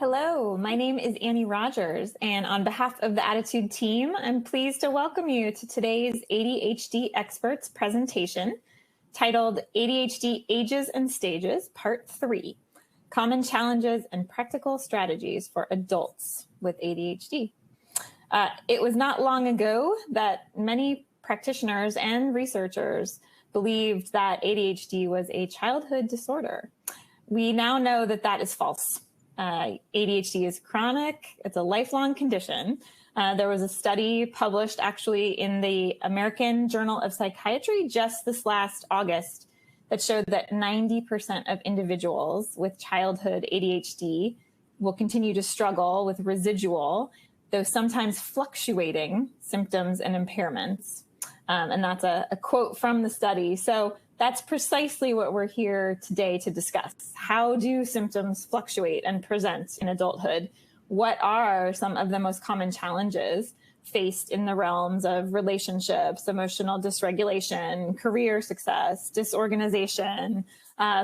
Hello, my name is Annie Rogers, and on behalf of the Attitude team, I'm pleased to welcome you to today's ADHD Experts presentation titled ADHD Ages and Stages, Part 3, Common Challenges and Practical Strategies for Adults with ADHD. It was not long ago that many practitioners and researchers believed that ADHD was a childhood disorder. We now know that that is false. ADHD is chronic. It's a lifelong condition. There was a study published actually in the American Journal of Psychiatry just this last August that showed that 90% of individuals with childhood ADHD will continue to struggle with residual, though sometimes fluctuating symptoms and impairments. And that's a quote from the study. So that's precisely what we're here today to discuss. How do symptoms fluctuate and present in adulthood? What are some of the most common challenges faced in the realms of relationships, emotional dysregulation, career success, disorganization,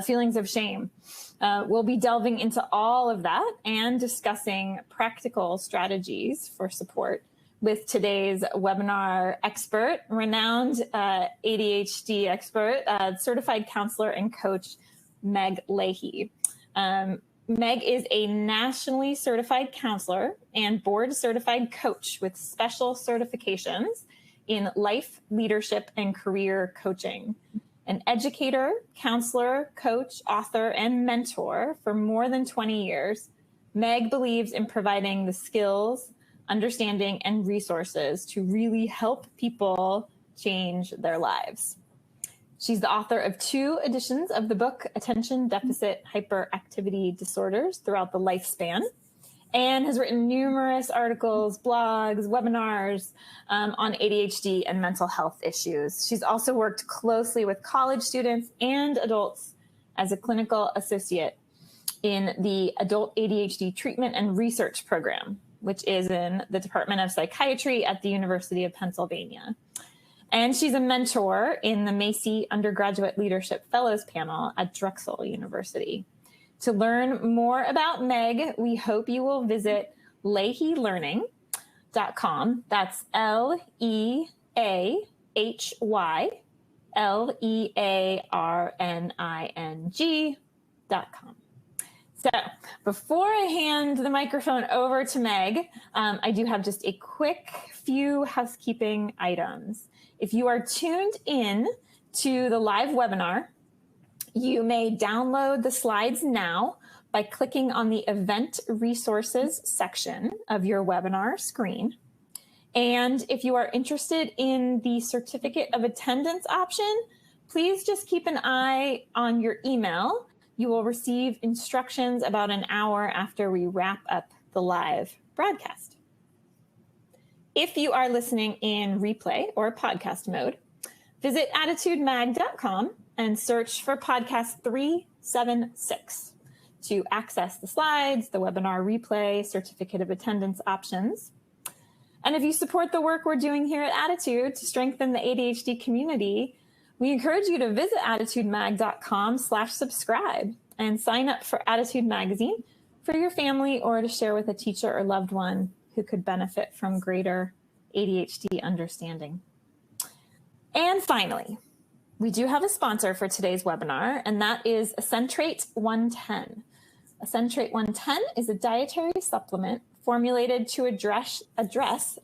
feelings of shame? We'll be delving into all of that and discussing practical strategies for support with today's webinar expert, renowned ADHD expert, certified counselor and coach, Meg Leahy. Meg is a nationally certified counselor and board certified coach with special certifications in life, leadership, and career coaching. An educator, counselor, coach, author, and mentor for more than 20 years, Meg believes in providing the skills, understanding, and resources to really help people change their lives. She's the author of 2 editions of the book, Attention Deficit Hyperactivity Disorders Throughout the Lifespan, and has written numerous articles, blogs, webinars on ADHD and mental health issues. She's also worked closely with college students and adults as a clinical associate in the Adult ADHD Treatment and Research Program, which is in the Department of Psychiatry at the University of Pennsylvania. And she's a mentor in the Macy Undergraduate Leadership Fellows Panel at Drexel University. To learn more about Meg, we hope you will visit leahylearning.com. That's LEAHYLEARNING.com. So before I hand the microphone over to Meg, I do have just a quick few housekeeping items. If you are tuned in to the live webinar, you may download the slides now by clicking on the Event Resources section of your webinar screen. And if you are interested in the Certificate of Attendance option, please just keep an eye on your email. You will receive instructions about an hour after we wrap up the live broadcast. If you are listening in replay or podcast mode, visit attitudemag.com and search for podcast 376 to access the slides, the webinar replay, certificate of attendance options. And if you support the work we're doing here at Attitude to strengthen the ADHD community, we encourage you to visit attitudemag.com/subscribe and sign up for Attitude Magazine for your family or to share with a teacher or loved one who could benefit from greater ADHD understanding. And finally, we do have a sponsor for today's webinar, and that is Accentrate 110. Accentrate 110 is a dietary supplement formulated to address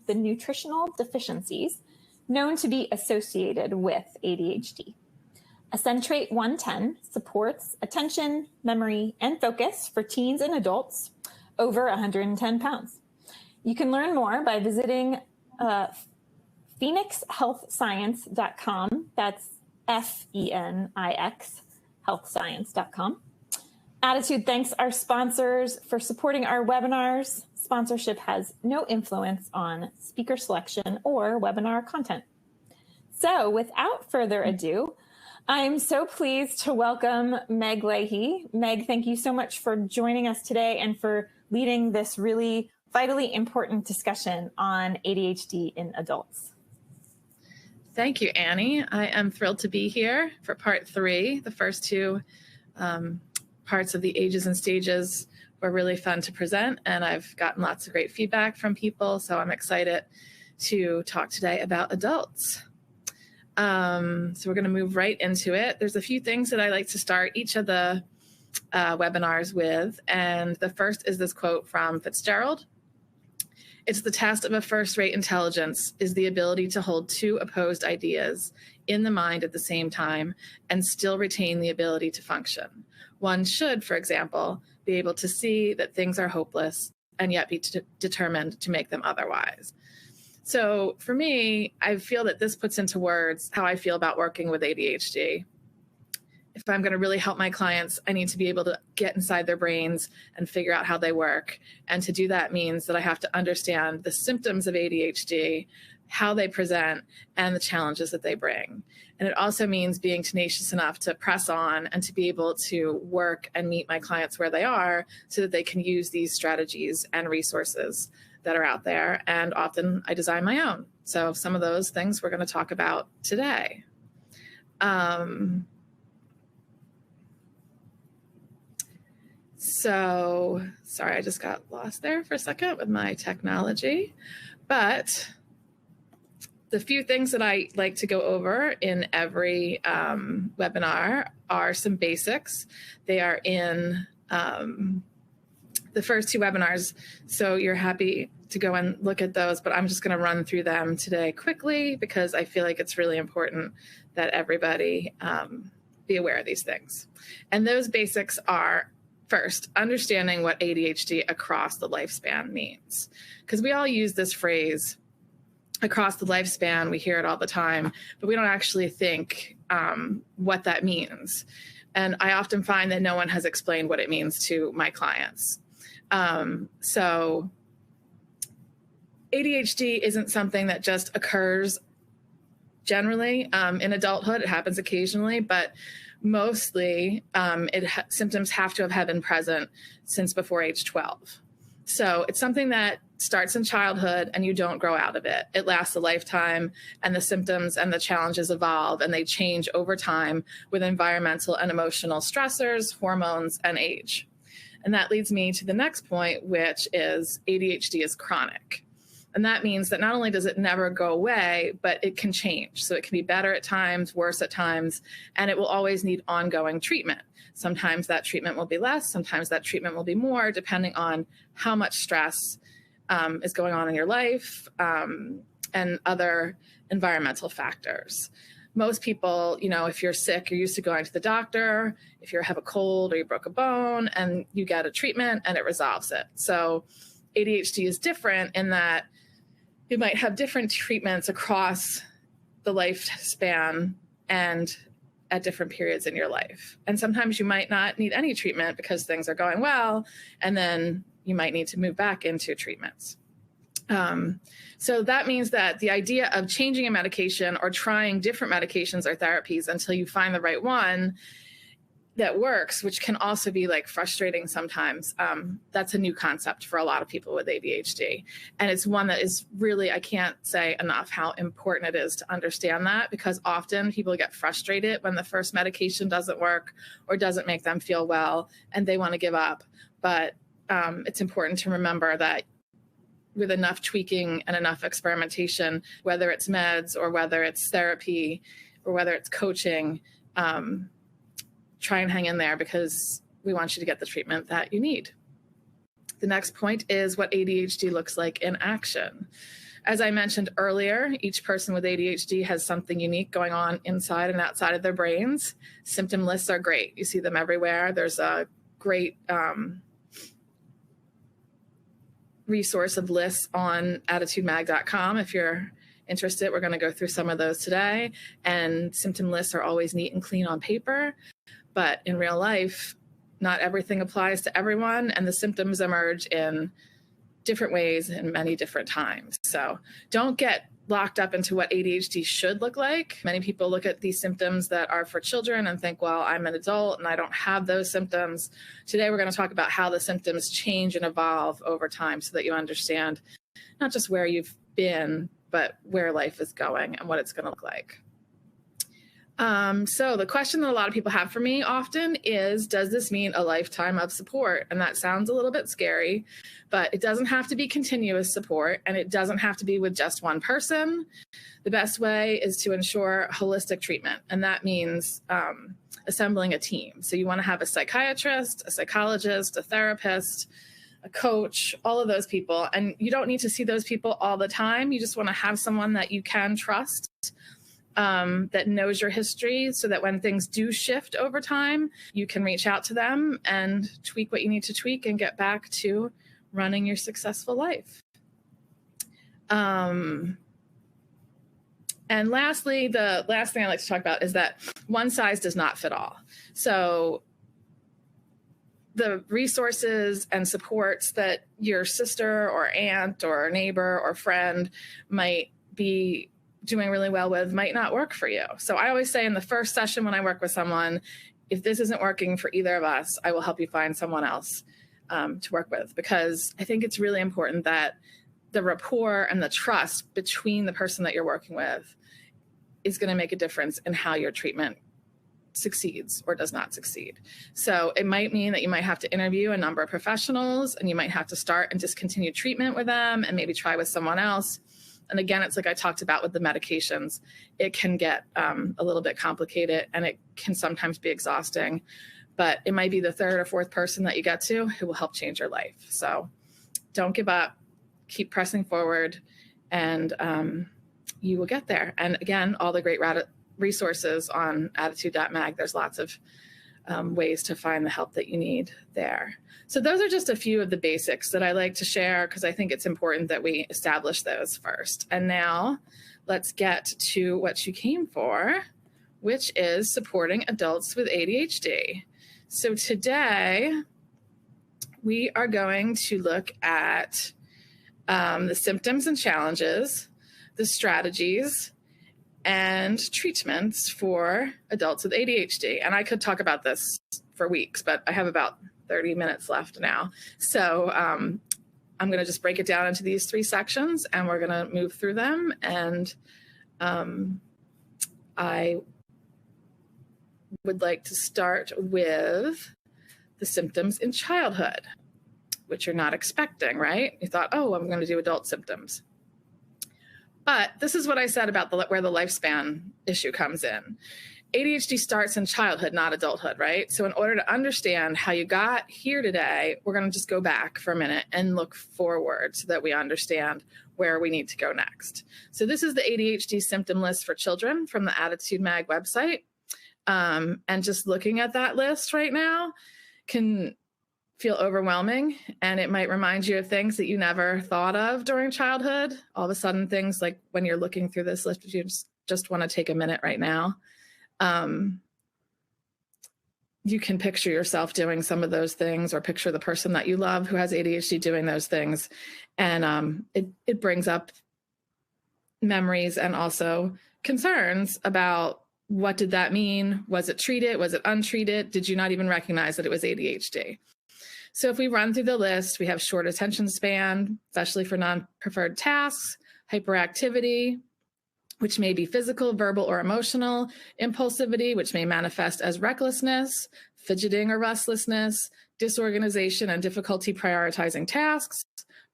the nutritional deficiencies known to be associated with ADHD. Accentrate 110 supports attention, memory, and focus for teens and adults over 110 pounds. You can learn more by visiting phoenixhealthscience.com. That's FENIX healthscience.com. Attitude thanks our sponsors for supporting our webinars. Sponsorship has no influence on speaker selection or webinar content. So without further ado, I'm so pleased to welcome Meg Leahy. Meg, thank you so much for joining us today and for leading this really vitally important discussion on ADHD in adults. Thank you, Annie. I am thrilled to be here for part 3, the first 2 parts of the ages and stages were really fun to present, and I've gotten lots of great feedback from people, so I'm excited to talk today about adults. So we're going to move right into it. There's a few things that I like to start each of the webinars with, and the first is this quote from Fitzgerald. It's the test of a first-rate intelligence is the ability to hold two opposed ideas in the mind at the same time and still retain the ability to function. One should, for example, be able to see that things are hopeless and yet be determined to make them otherwise. So for me, I feel that this puts into words how I feel about working with ADHD. If I'm going to really help my clients, I need to be able to get inside their brains and figure out how they work. And to do that means that I have to understand the symptoms of ADHD, how they present, and the challenges that they bring. And it also means being tenacious enough to press on and to be able to work and meet my clients where they are so that they can use these strategies and resources that are out there. And often I design my own. So some of those things we're going to talk about today. So sorry, I just got lost there for a second with my technology. But the few things that I like to go over in every webinar are some basics. They are in the first two webinars, so you're happy to go and look at those, but I'm just going to run through them today quickly because I feel like it's really important that everybody be aware of these things. And those basics are, first, understanding what ADHD across the lifespan means. Because we all use this phrase, across the lifespan, we hear it all the time, but we don't actually think what that means. And I often find that no one has explained what it means to my clients. So ADHD isn't something that just occurs generally in adulthood. It happens occasionally, but mostly symptoms have to have been present since before age 12. So it's something that starts in childhood and you don't grow out of it. It lasts a lifetime, and the symptoms and the challenges evolve and they change over time with environmental and emotional stressors, hormones, and age. And that leads me to the next point, which is ADHD is chronic. And that means that not only does it never go away, but it can change. So it can be better at times, worse at times, and it will always need ongoing treatment. Sometimes that treatment will be less, sometimes that treatment will be more, depending on how much stress is going on in your life and other environmental factors. Most people, if you're sick, you're used to going to the doctor, if you have a cold or you broke a bone, and you get a treatment and it resolves it. So ADHD is different in that you might have different treatments across the lifespan and at different periods in your life. And sometimes you might not need any treatment because things are going well, and then you might need to move back into treatments. So that means that the idea of changing a medication or trying different medications or therapies until you find the right one that works, which can also be like frustrating sometimes, that's a new concept for a lot of people with ADHD. And it's one that is really, I can't say enough how important it is to understand that, because often people get frustrated when the first medication doesn't work or doesn't make them feel well and they want to give up. But it's important to remember that with enough tweaking and enough experimentation, whether it's meds or whether it's therapy or whether it's coaching, try and hang in there because we want you to get the treatment that you need. The next point is what ADHD looks like in action. As I mentioned earlier, each person with ADHD has something unique going on inside and outside of their brains. Symptom lists are great. You see them everywhere. There's a great resource of lists on attitudemag.com. If you're interested, we're going to go through some of those today. And symptom lists are always neat and clean on paper, but in real life, not everything applies to everyone, and the symptoms emerge in different ways in many different times. So don't get locked up into what ADHD should look like. Many people look at these symptoms that are for children and think, well, I'm an adult and I don't have those symptoms. Today, we're going to talk about how the symptoms change and evolve over time so that you understand not just where you've been, but where life is going and what it's going to look like. So the question that a lot of people have for me often is, does this mean a lifetime of support? And that sounds a little bit scary, but it doesn't have to be continuous support, and it doesn't have to be with just one person. The best way is to ensure holistic treatment, and that means assembling a team. So you want to have a psychiatrist, a psychologist, a therapist, a coach, all of those people. And you don't need to see those people all the time. You just want to have someone that you can trust, that knows your history, so that when things do shift over time, you can reach out to them and tweak what you need to tweak and get back to running your successful life. And lastly, the last thing I like to talk about is that one size does not fit all. So the resources and supports that your sister or aunt or neighbor or friend might be doing really well with might not work for you. So I always say in the first session when I work with someone, if this isn't working for either of us, I will help you find someone else to work with, because I think it's really important that the rapport and the trust between the person that you're working with is going to make a difference in how your treatment succeeds or does not succeed. So it might mean that you might have to interview a number of professionals, and you might have to start and discontinue treatment with them and maybe try with someone else. And again, it's like I talked about with the medications, it can get a little bit complicated, and it can sometimes be exhausting, but it might be the third or fourth person that you get to who will help change your life. So don't give up, keep pressing forward, and you will get there. And again, all the great resources on attitude.mag. There's lots of ways to find the help that you need there. So those are just a few of the basics that I like to share, because I think it's important that we establish those first. And now let's get to what you came for, which is supporting adults with ADHD. So today we are going to look at the symptoms and challenges, the strategies, and treatments for adults with ADHD. And I could talk about this for weeks, but I have about 30 minutes left now. So I'm going to just break it down into these 3 sections, and we're going to move through them. And I would like to start with the symptoms in childhood, which you're not expecting, right? You thought, oh, I'm going to do adult symptoms. But this is what I said about where the lifespan issue comes in. ADHD starts in childhood, not adulthood, right? So in order to understand how you got here today, we're going to just go back for a minute and look forward so that we understand where we need to go next. So this is the ADHD symptom list for children from the Attitude Mag website. And just looking at that list right now can feel overwhelming, and it might remind you of things that you never thought of during childhood. All of a sudden, things like when you're looking through this list, you just want to take a minute right now. You can picture yourself doing some of those things, or picture the person that you love who has ADHD doing those things. And it brings up memories and also concerns about, what did that mean? Was it treated? Was it untreated? Did you not even recognize that it was ADHD? So if we run through the list, we have short attention span, especially for non-preferred tasks, hyperactivity, which may be physical, verbal, or emotional, impulsivity, which may manifest as recklessness, fidgeting or restlessness, disorganization and difficulty prioritizing tasks,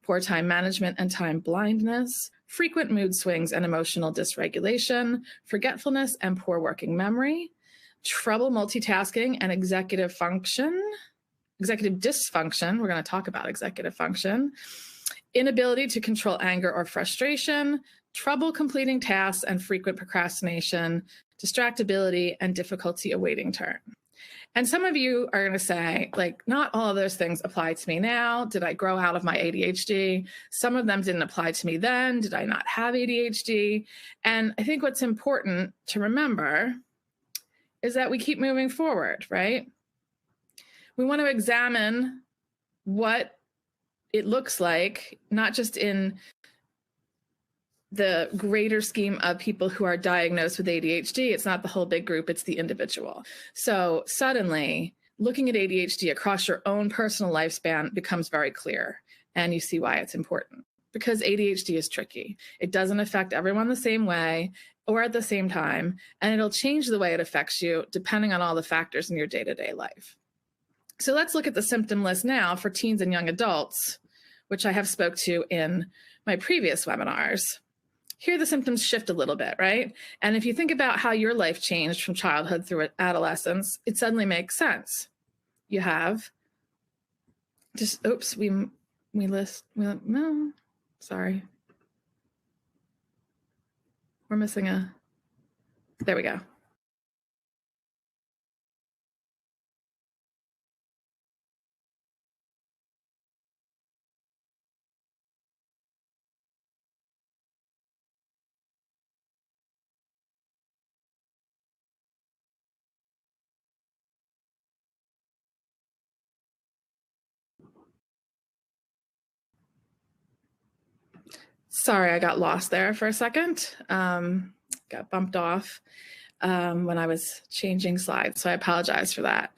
poor time management and time blindness, frequent mood swings and emotional dysregulation, forgetfulness and poor working memory, trouble multitasking and executive dysfunction. We're going to talk about executive function, inability to control anger or frustration, trouble completing tasks and frequent procrastination, distractibility, and difficulty awaiting turn. And some of you are going to say, like, not all of those things apply to me now. Did I grow out of my ADHD? Some of them didn't apply to me then. Did I not have ADHD? And I think what's important to remember is that we keep moving forward, right? We want to examine what it looks like, not just in the greater scheme of people who are diagnosed with ADHD. It's not the whole big group, it's the individual. So suddenly, looking at ADHD across your own personal lifespan becomes very clear, and you see why it's important. Because ADHD is tricky. It doesn't affect everyone the same way. or at the same time, and it'll change the way it affects you depending on all the factors in your day-to-day life. So let's look at the symptom list now for teens and young adults, which I have spoke to in my previous webinars. Here the symptoms shift a little bit, right? And if you think about how your life changed from childhood through adolescence, it suddenly makes sense. You have just, oops, no, sorry. We're missing there we go. Sorry, I got lost there for a second. Got bumped off when I was changing slides, so I apologize for that.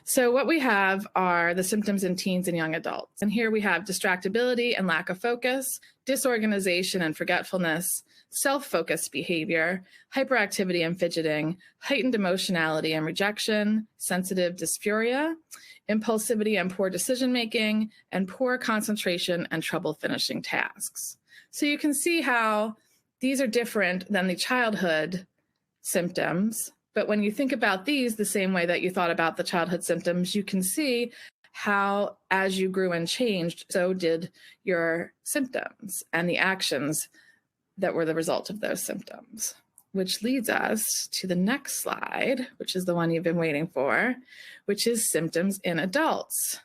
So what we have are the symptoms in teens and young adults. And here we have distractibility and lack of focus, disorganization and forgetfulness, self-focused behavior, hyperactivity and fidgeting, heightened emotionality and rejection, sensitive dysphoria, impulsivity and poor decision-making, and poor concentration and trouble finishing tasks. So you can see how these are different than the childhood symptoms. But when you think about these the same way that you thought about the childhood symptoms, you can see how as you grew and changed, so did your symptoms and the actions that were the result of those symptoms. Which leads us to the next slide, which is the one you've been waiting for, which is symptoms in adults.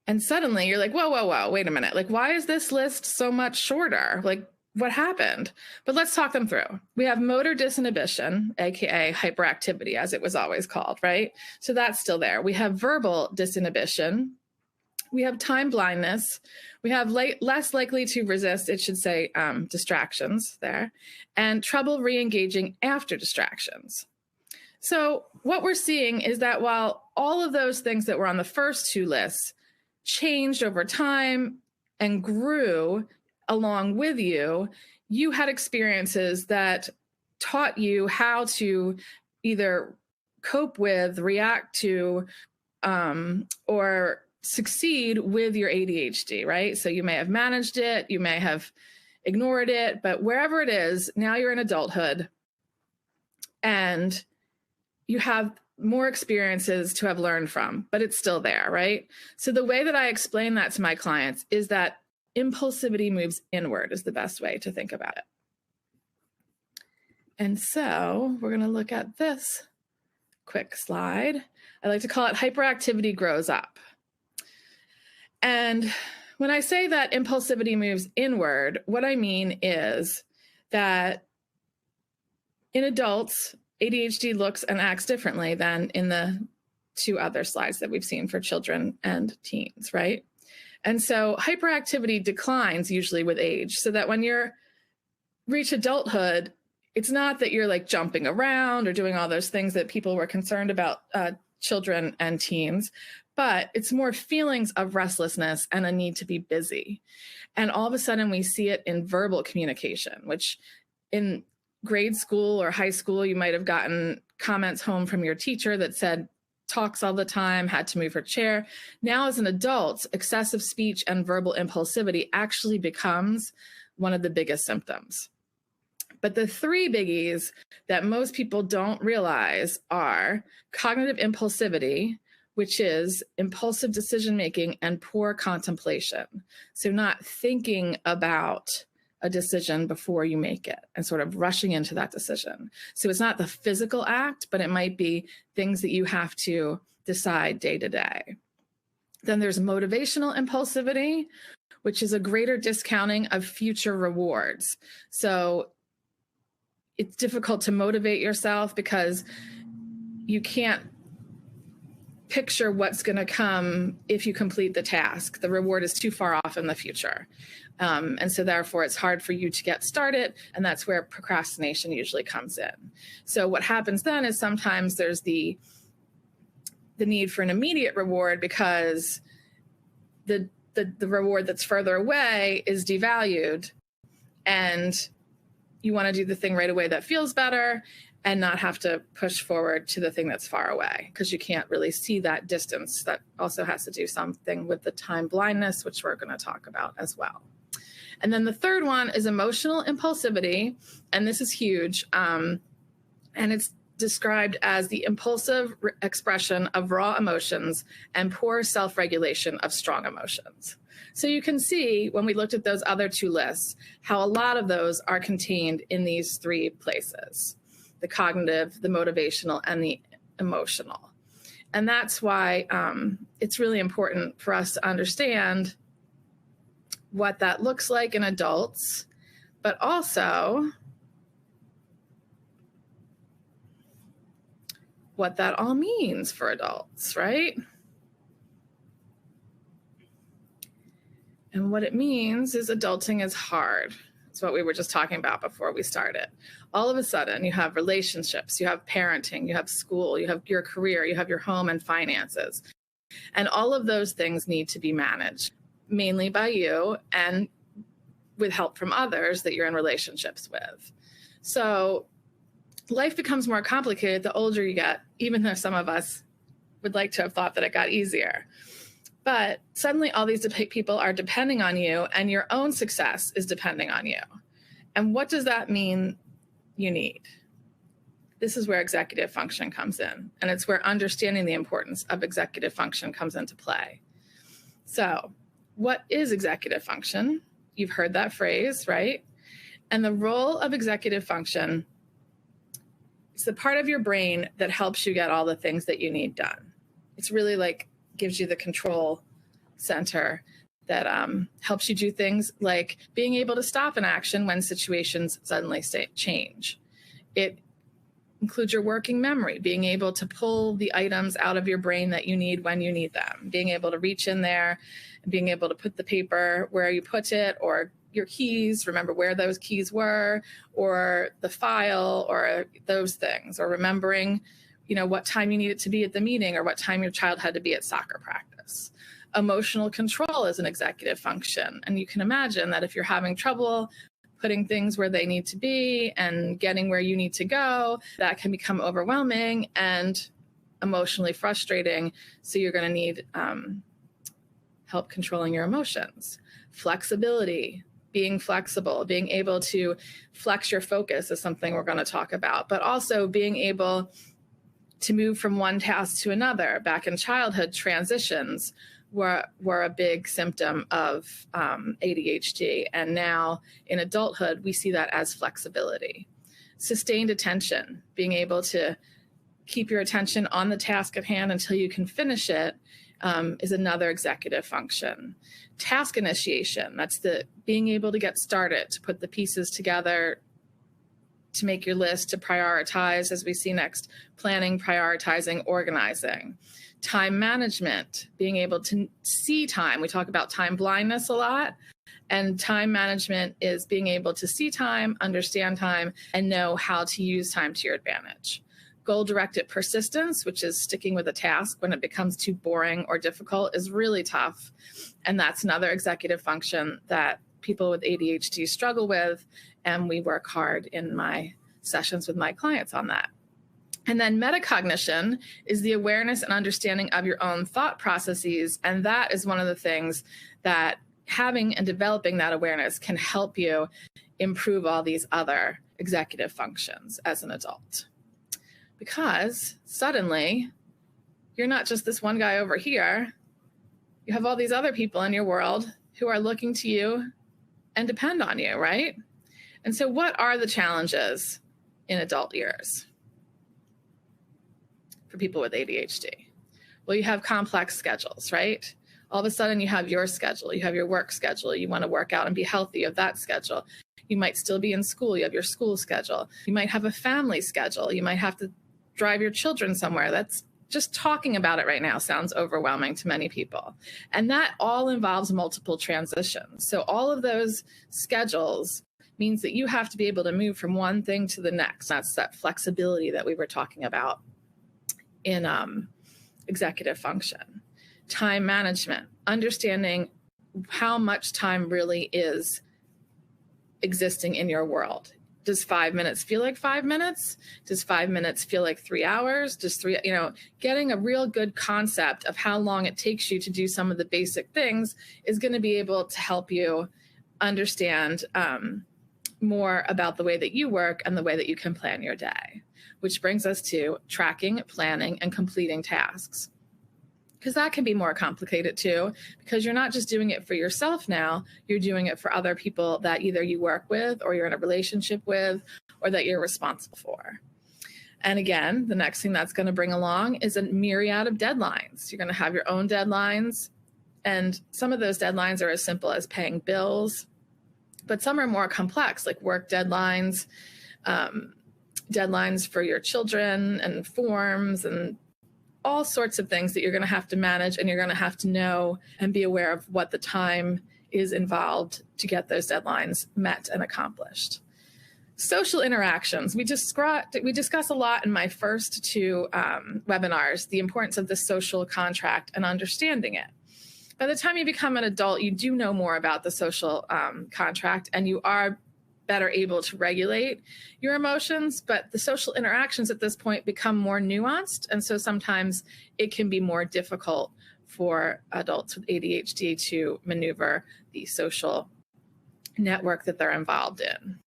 And suddenly you're like, whoa, wait a minute. Like, why is this list so much shorter? Like, what happened? But let's talk them through. We have motor disinhibition, AKA hyperactivity, as it was always called, right? So that's still there. We have verbal disinhibition. We have time blindness. We have less likely to resist, it should say distractions there, and trouble re-engaging after distractions. So what we're seeing is that while all of those things that were on the first two lists changed over time and grew along with you, you had experiences that taught you how to either cope with, react to, or succeed with your ADHD, right? So you may have managed it, you may have ignored it, but wherever it is, now you're in adulthood and you have more experiences to have learned from, but it's still there, right? So the way that I explain that to my clients is that impulsivity moves inward is the best way to think about it. And so we're going to look at this quick slide. I like to call it hyperactivity grows up. And when I say that impulsivity moves inward, what I mean is that in adults, ADHD looks and acts differently than in the two other slides that we've seen for children and teens, right? And so hyperactivity declines usually with age, so that when you reach adulthood, it's not that you're like jumping around or doing all those things that people were concerned about children and teens, but it's more feelings of restlessness and a need to be busy. And all of a sudden we see it in verbal communication, which in grade school or high school, you might have gotten comments home from your teacher that said, talks all the time, had to move her chair. Now as an adult, excessive speech and verbal impulsivity actually becomes one of the biggest symptoms. But the three biggies that most people don't realize are cognitive impulsivity, which is impulsive decision-making and poor contemplation. So not thinking about a decision before you make it and sort of rushing into that decision. So it's not the physical act, but it might be things that you have to decide day to day. Then there's motivational impulsivity, which is a greater discounting of future rewards. So it's difficult to motivate yourself because you can't picture what's going to come if you complete the task. The reward is too far off in the future. And so therefore it's hard for you to get started, and that's where procrastination usually comes in. So what happens then is sometimes there's the need for an immediate reward because the reward that's further away is devalued, and you want to do the thing right away that feels better and not have to push forward to the thing that's far away because you can't really see that distance. That also has to do something with the time blindness, which we're going to talk about as well. And then the third one is emotional impulsivity. And this is huge. And it's described as the impulsive expression of raw emotions and poor self-regulation of strong emotions. So you can see when we looked at those other two lists, how a lot of those are contained in these three places: the cognitive, the motivational, and the emotional. And that's why it's really important for us to understand what that looks like in adults, but also what that all means for adults, right? And what it means is adulting is hard. It's what we were just talking about before we started. All of a sudden, you have relationships, you have parenting, you have school, you have your career, you have your home and finances. And all of those things need to be managed, mainly by you and with help from others that you're in relationships with. So life becomes more complicated the older you get, even though some of us would like to have thought that it got easier. But suddenly all these people are depending on you, and your own success is depending on you. And what does that mean you need? This is where executive function comes in, and it's where understanding the importance of executive function comes into play. So what is executive function? You've heard that phrase, right? And the role of executive function is the part of your brain that helps you get all the things that you need done. It's really like gives you the control center that helps you do things like being able to stop an action when situations suddenly change. It includes your working memory, being able to pull the items out of your brain that you need when you need them, being able to reach in there, and being able to put the paper where you put it, or your keys, remember where those keys were, or the file, or those things, or remembering what time you needed to be at the meeting or what time your child had to be at soccer practice. Emotional control is an executive function. And you can imagine that if you're having trouble putting things where they need to be and getting where you need to go, that can become overwhelming and emotionally frustrating. So you're going to need help controlling your emotions. Flexibility, being flexible, being able to flex your focus is something we're going to talk about, but also being able to move from one task to another. Back in childhood, transitions were a big symptom of ADHD. And now in adulthood, we see that as flexibility. Sustained attention, being able to keep your attention on the task at hand until you can finish it, is another executive function. Task initiation, that's the being able to get started, to put the pieces together, to make your list, to prioritize, as we see next, planning, prioritizing, organizing. Time management, being able to see time. We talk about time blindness a lot, and time management is being able to see time, understand time, and know how to use time to your advantage. Goal-directed persistence, which is sticking with a task when it becomes too boring or difficult, is really tough. And that's another executive function that people with ADHD struggle with, and we work hard in my sessions with my clients on that. And then metacognition is the awareness and understanding of your own thought processes, and that is one of the things that having and developing that awareness can help you improve all these other executive functions as an adult. Because suddenly, you're not just this one guy over here. You have all these other people in your world who are looking to you and depend on you, right? And so what are the challenges in adult years for people with ADHD? Well, you have complex schedules, right? All of a sudden you have your schedule, you have your work schedule, you want to work out and be healthy, you have that schedule. You might still be in school, you have your school schedule. You might have a family schedule, you might have to drive your children somewhere. That's just talking about it right now sounds overwhelming to many people. And that all involves multiple transitions. So all of those schedules means that you have to be able to move from one thing to the next. That's that flexibility that we were talking about in executive function. Time management, understanding how much time really is existing in your world. Does 5 minutes feel like 5 minutes? Does 5 minutes feel like 3 hours? Does getting a real good concept of how long it takes you to do some of the basic things is going to be able to help you understand more about the way that you work and the way that you can plan your day, which brings us to tracking, planning, and completing tasks. Because that can be more complicated too, because you're not just doing it for yourself now, you're doing it for other people that either you work with or you're in a relationship with or that you're responsible for. And again, the next thing that's going to bring along is a myriad of deadlines. You're going to have your own deadlines, and some of those deadlines are as simple as paying bills, but some are more complex, like work deadlines, deadlines for your children and forms and all sorts of things that you're going to have to manage, and you're going to have to know and be aware of what the time is involved to get those deadlines met and accomplished. Social interactions. We discuss a lot in my first two webinars, the importance of the social contract and understanding it. By the time you become an adult, you do know more about the social contract, and you are better able to regulate your emotions, but the social interactions at this point become more nuanced. And so sometimes it can be more difficult for adults with ADHD to maneuver the social network that they're involved in.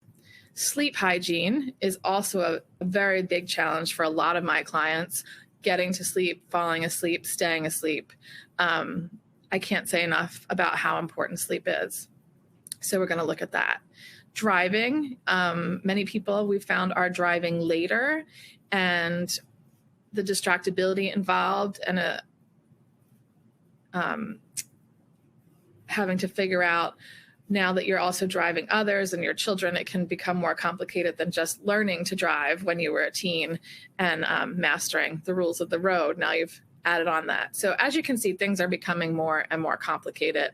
Sleep hygiene is also a very big challenge for a lot of my clients, getting to sleep, falling asleep, staying asleep. I can't say enough about how important sleep is. So we're going to look at that. Driving, many people we've found are driving later, and the distractibility involved and having to figure out now that you're also driving others and your children, it can become more complicated than just learning to drive when you were a teen and mastering the rules of the road. Now you've added on that. So as you can see, things are becoming more and more complicated,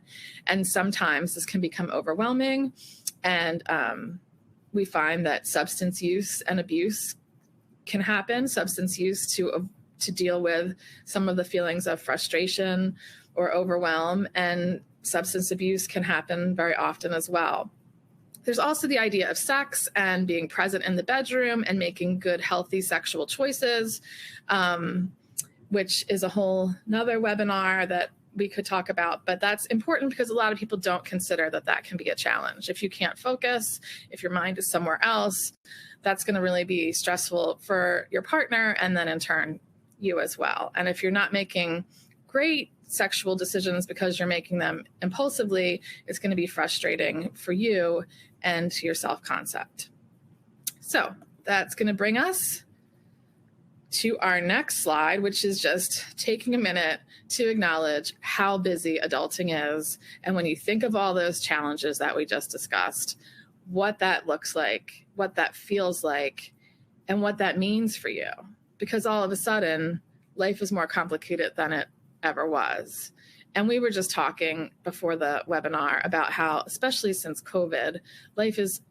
and sometimes this can become overwhelming. And we find that substance use and abuse can happen. Substance use to deal with some of the feelings of frustration or overwhelm, and substance abuse can happen very often as well. There's also the idea of sex and being present in the bedroom and making good, healthy sexual choices, which is a whole nother webinar that we could talk about, but that's important because a lot of people don't consider that that can be a challenge. If you can't focus, if your mind is somewhere else, that's going to really be stressful for your partner, and then in turn, you as well. And if you're not making great sexual decisions because you're making them impulsively, it's going to be frustrating for you and to your self-concept. So that's going to bring us to our next slide, which is just taking a minute to acknowledge how busy adulting is. And when you think of all those challenges that we just discussed, what that looks like, what that feels like, and what that means for you. Because all of a sudden, life is more complicated than it ever was. And we were just talking before the webinar about how, especially since COVID, life is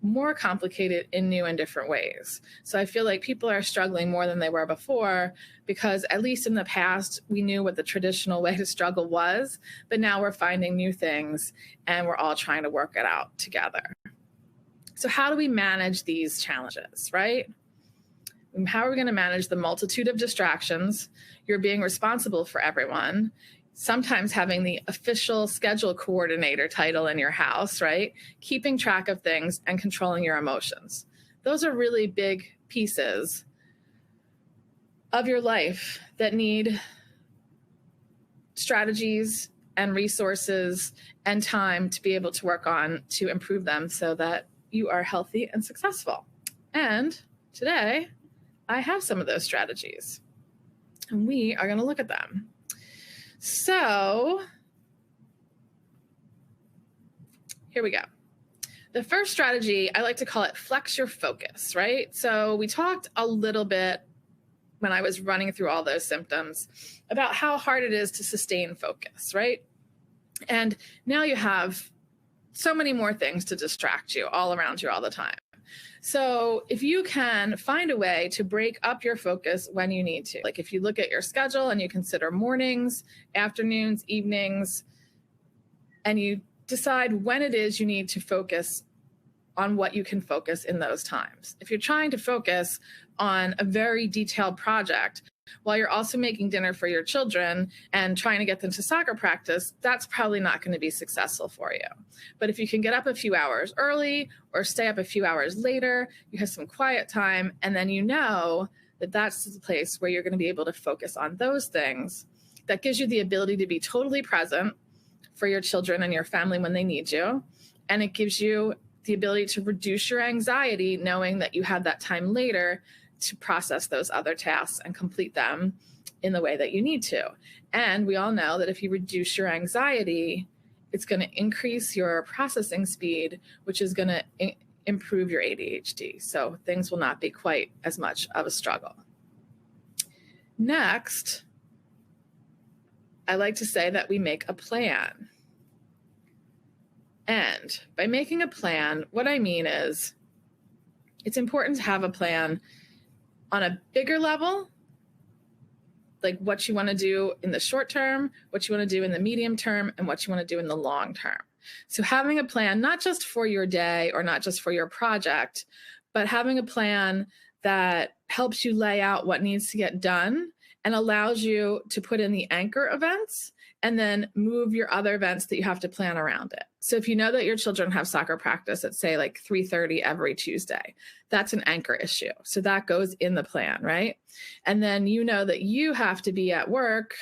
more complicated in new and different ways. So I feel like people are struggling more than they were before, because at least in the past, we knew what the traditional way to struggle was, but now we're finding new things and we're all trying to work it out together. So how do we manage these challenges, right? How are we going to manage the multitude of distractions? You're being responsible for everyone. Sometimes having the official schedule coordinator title in your house, right? Keeping track of things and controlling your emotions. Those are really big pieces of your life that need strategies and resources and time to be able to work on to improve them so that you are healthy and successful. And today, I have some of those strategies, and we are going to look at them. So here we go. The first strategy, I like to call it flex your focus, right? So we talked a little bit when I was running through all those symptoms about how hard it is to sustain focus, right? And now you have so many more things to distract you all around you all the time. So if you can find a way to break up your focus when you need to, like if you look at your schedule and you consider mornings, afternoons, evenings, and you decide when it is you need to focus on what you can focus in those times. If you're trying to focus on a very detailed project while you're also making dinner for your children and trying to get them to soccer practice, that's probably not going to be successful for you. But if you can get up a few hours early or stay up a few hours later, you have some quiet time, and then you know that that's the place where you're going to be able to focus on those things. That gives you the ability to be totally present for your children and your family when they need you. And it gives you the ability to reduce your anxiety, knowing that you have that time later to process those other tasks and complete them in the way that you need to. And we all know that if you reduce your anxiety, it's going to increase your processing speed, which is going to improve your ADHD. So things will not be quite as much of a struggle. Next, I like to say that we make a plan. And by making a plan, what I mean is it's important to have a plan on a bigger level, like what you want to do in the short term, what you want to do in the medium term, and what you want to do in the long term. So having a plan, not just for your day or not just for your project, but having a plan that helps you lay out what needs to get done and allows you to put in the anchor events and then move your other events that you have to plan around it. So if you know that your children have soccer practice at, say, like 3:30 every Tuesday, that's an anchor issue. So that goes in the plan, right? And then you know that you have to be at work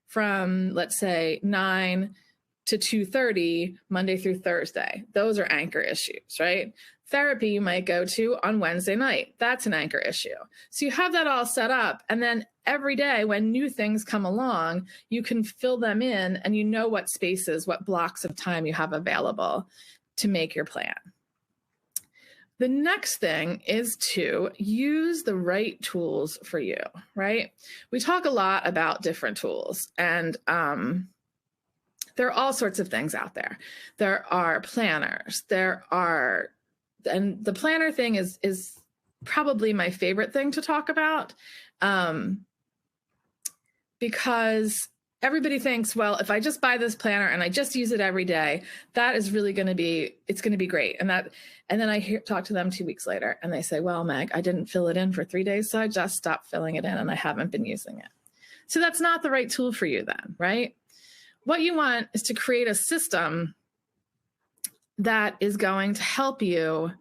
from, let's say, 9 to 2:30, Monday through Thursday. Those are anchor issues, right? Therapy you might go to on Wednesday night. That's an anchor issue. So you have that all set up. And then every day when new things come along, you can fill them in and you know what spaces, what blocks of time you have available to make your plan. The next thing is to use the right tools for you, right? We talk a lot about different tools, and there are all sorts of things out there. There are planners, and the planner thing is probably my favorite thing to talk about, because everybody thinks, well, if I just buy this planner and I just use it every day, that is really going to be, it's going to be great. And then I talk to them 2 weeks later and they say, well, Meg, I didn't fill it in for 3 days, so I just stopped filling it in and I haven't been using it. So that's not the right tool for you then, right? What you want is to create a system that is going to help you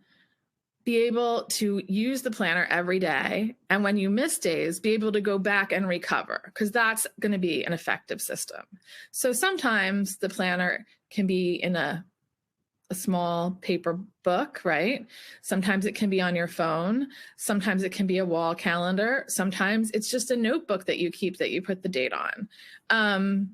be able to use the planner every day. And when you miss days, be able to go back and recover, because that's going to be an effective system. So sometimes the planner can be in a small paper book, right? Sometimes it can be on your phone. Sometimes it can be a wall calendar. Sometimes it's just a notebook that you keep that you put the date on.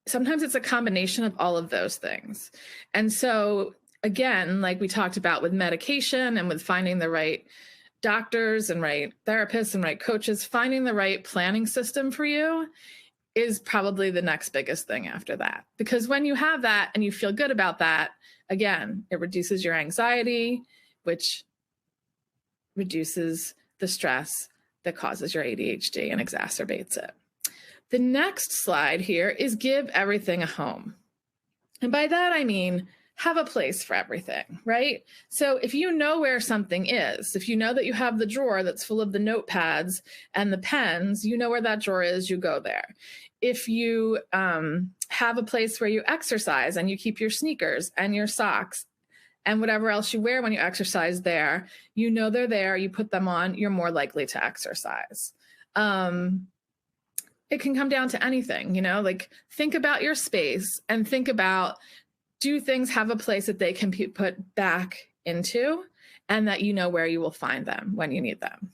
Sometimes it's a combination of all of those things. And so again, like we talked about with medication and with finding the right doctors and right therapists and right coaches, finding the right planning system for you is probably the next biggest thing after that. Because when you have that and you feel good about that, again, it reduces your anxiety, which reduces the stress that causes your ADHD and exacerbates it. The next slide here is give everything a home. And by that, I mean, have a place for everything, right? So if you know where something is, if you know that you have the drawer that's full of the notepads and the pens, you know where that drawer is, you go there. If you have a place where you exercise and you keep your sneakers and your socks and whatever else you wear when you exercise there, you know they're there, you put them on, you're more likely to exercise. It can come down to anything, like think about your space and think about, do things have a place that they can be put back into and that you know where you will find them when you need them?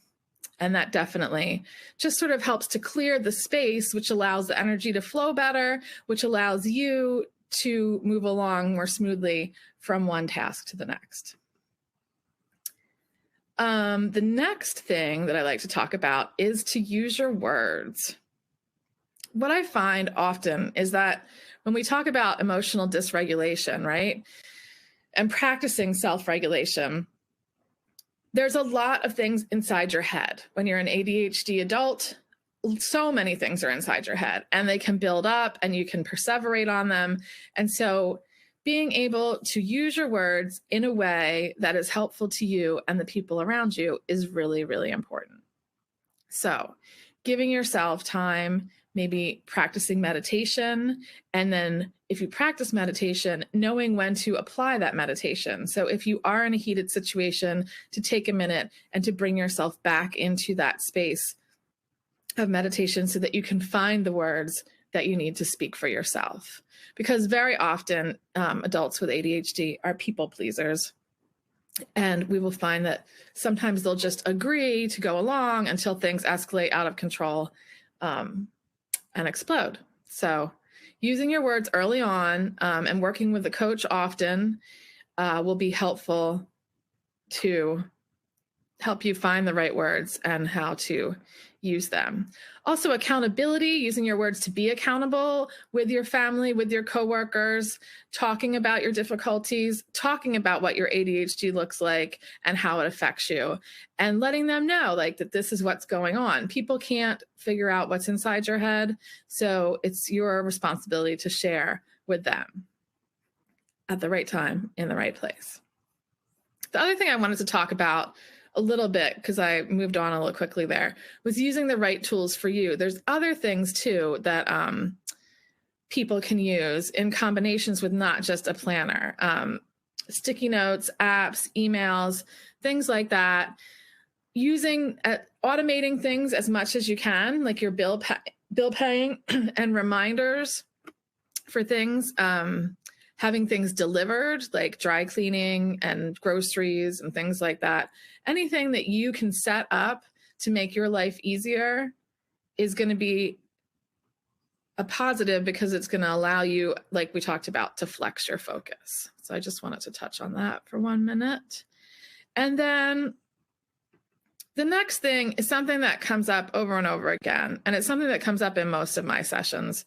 And that definitely just sort of helps to clear the space, which allows the energy to flow better, which allows you to move along more smoothly from one task to the next. The next thing that I like to talk about is to use your words. What I find often is that when we talk about emotional dysregulation, right, and practicing self-regulation, there's a lot of things inside your head. When you're an ADHD adult, so many things are inside your head and they can build up and you can perseverate on them. And so being able to use your words in a way that is helpful to you and the people around you is really, really important. So giving yourself time, maybe practicing meditation, and then if you practice meditation, knowing when to apply that meditation. So if you are in a heated situation, to take a minute and to bring yourself back into that space of meditation so that you can find the words that you need to speak for yourself. Because very often adults with ADHD are people pleasers. And we will find that sometimes they'll just agree to go along until things escalate out of control and explode. So using your words early on and working with a coach often will be helpful to help you find the right words and how to use them. Also, accountability, using your words to be accountable with your family, with your coworkers, talking about your difficulties, talking about what your ADHD looks like and how it affects you, and letting them know like that this is what's going on. People can't figure out what's inside your head, so it's your responsibility to share with them at the right time in the right place. The other thing I wanted to talk about a little bit, because I moved on a little quickly there, was using the right tools for you. There's other things too that people can use in combinations with not just a planner. Sticky notes, apps, emails, things like that. Automating things as much as you can, like your bill paying and reminders for things. Having things delivered, like dry cleaning and groceries and things like that. Anything that you can set up to make your life easier is going to be a positive, because it's going to allow you, like we talked about, to flex your focus. So I just wanted to touch on that for 1 minute. And then the next thing is something that comes up over and over again. And it's something that comes up in most of my sessions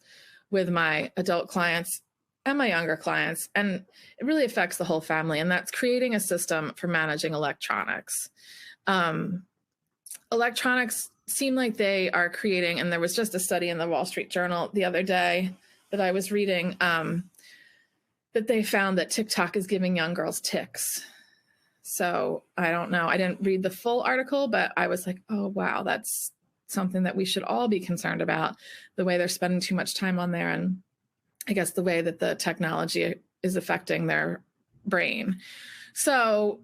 with my adult clients and my younger clients, and it really affects the whole family, and that's creating a system for managing electronics. Electronics seem like they are creating, and there was just a study in the Wall Street Journal the other day that I was reading, that they found that TikTok is giving young girls tics. So I don't know. I didn't read the full article, but I was like, oh, wow, that's something that we should all be concerned about, the way they're spending too much time on there, and I guess the way that the technology is affecting their brain. So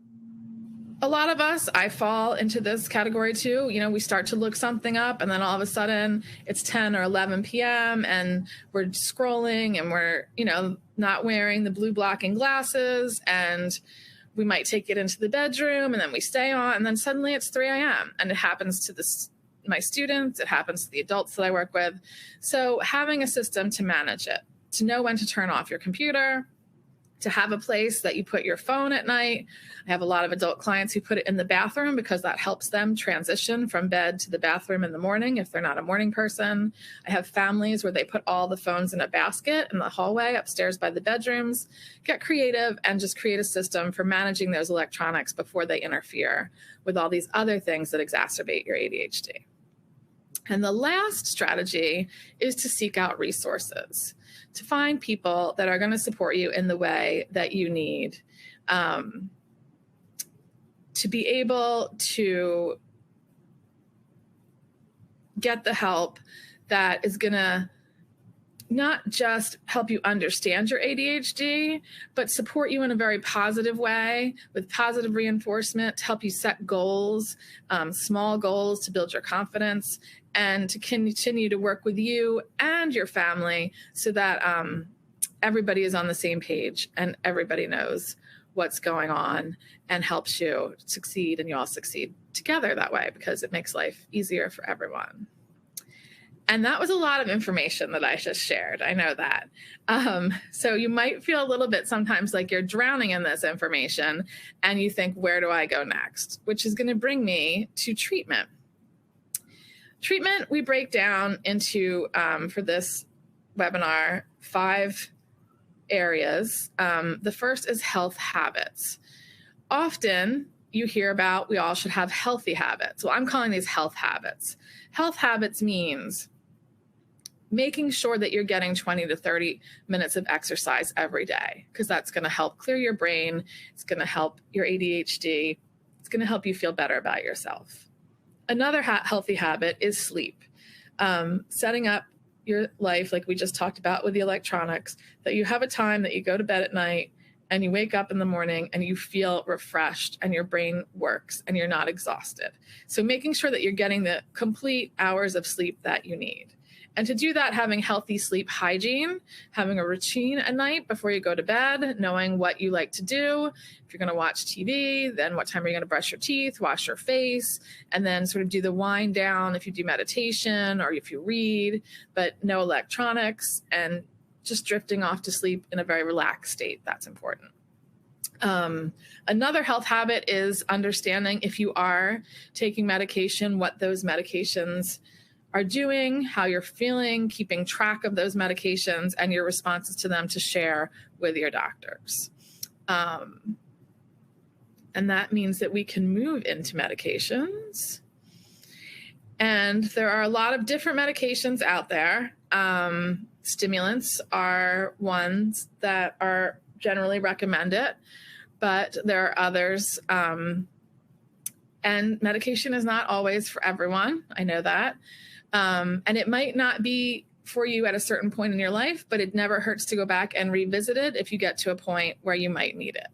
a lot of us, I fall into this category too. You know, we start to look something up and then all of a sudden it's 10 or 11 p.m. and we're scrolling and we're, you know, not wearing the blue blocking glasses, and we might take it into the bedroom and then we stay on, and then suddenly it's 3 a.m. and it happens to my students, it happens to the adults that I work with. So having a system to manage it, to know when to turn off your computer, to have a place that you put your phone at night. I have a lot of adult clients who put it in the bathroom because that helps them transition from bed to the bathroom in the morning if they're not a morning person. I have families where they put all the phones in a basket in the hallway upstairs by the bedrooms. Get creative and just create a system for managing those electronics before they interfere with all these other things that exacerbate your ADHD. And the last strategy is to seek out resources, to find people that are going to support you in the way that you need, to be able to get the help that is going to not just help you understand your ADHD, but support you in a very positive way with positive reinforcement to help you set goals, small goals to build your confidence, and to continue to work with you and your family so that everybody is on the same page and everybody knows what's going on and helps you succeed, and you all succeed together that way because it makes life easier for everyone. And that was a lot of information that I just shared. I know that. So you might feel a little bit sometimes like you're drowning in this information and you think, where do I go next? Which is going to bring me to treatment. Treatment, we break down into, for this webinar, 5 areas. The first is health habits. Often you hear about we all should have healthy habits. Well, I'm calling these health habits. Health habits means making sure that you're getting 20 to 30 minutes of exercise every day, because that's going to help clear your brain. It's going to help your ADHD. It's going to help you feel better about yourself. Another healthy habit is sleep. Setting up your life, like we just talked about with the electronics, that you have a time that you go to bed at night and you wake up in the morning and you feel refreshed and your brain works and you're not exhausted. So making sure that you're getting the complete hours of sleep that you need. And to do that, having healthy sleep hygiene, having a routine at night before you go to bed, knowing what you like to do. If you're going to watch TV, then what time are you going to brush your teeth, wash your face, and then sort of do the wind down if you do meditation or if you read, but no electronics and just drifting off to sleep in a very relaxed state. That's important. Another health habit is understanding, if you are taking medication, what those medications are doing, how you're feeling, keeping track of those medications and your responses to them to share with your doctors. And that means that we can move into medications. And there are a lot of different medications out there. Stimulants are ones that are generally recommended, but there are others. And medication is not always for everyone. I know that. And it might not be for you at a certain point in your life, but it never hurts to go back and revisit it if you get to a point where you might need it.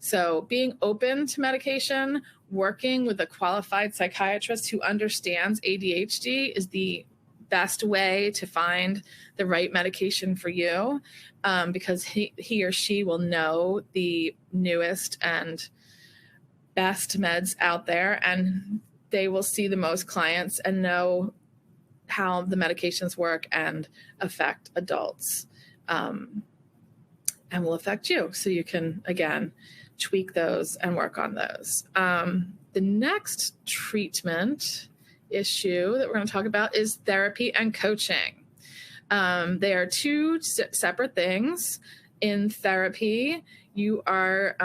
So being open to medication, working with a qualified psychiatrist who understands ADHD is the best way to find the right medication for you, because he or she will know the newest and best meds out there, and they will see the most clients and know how the medications work and affect adults, and will affect you. So you can, again, tweak those and work on those. The next treatment issue that we're going to talk about is therapy and coaching. They are two separate things. In therapy, you are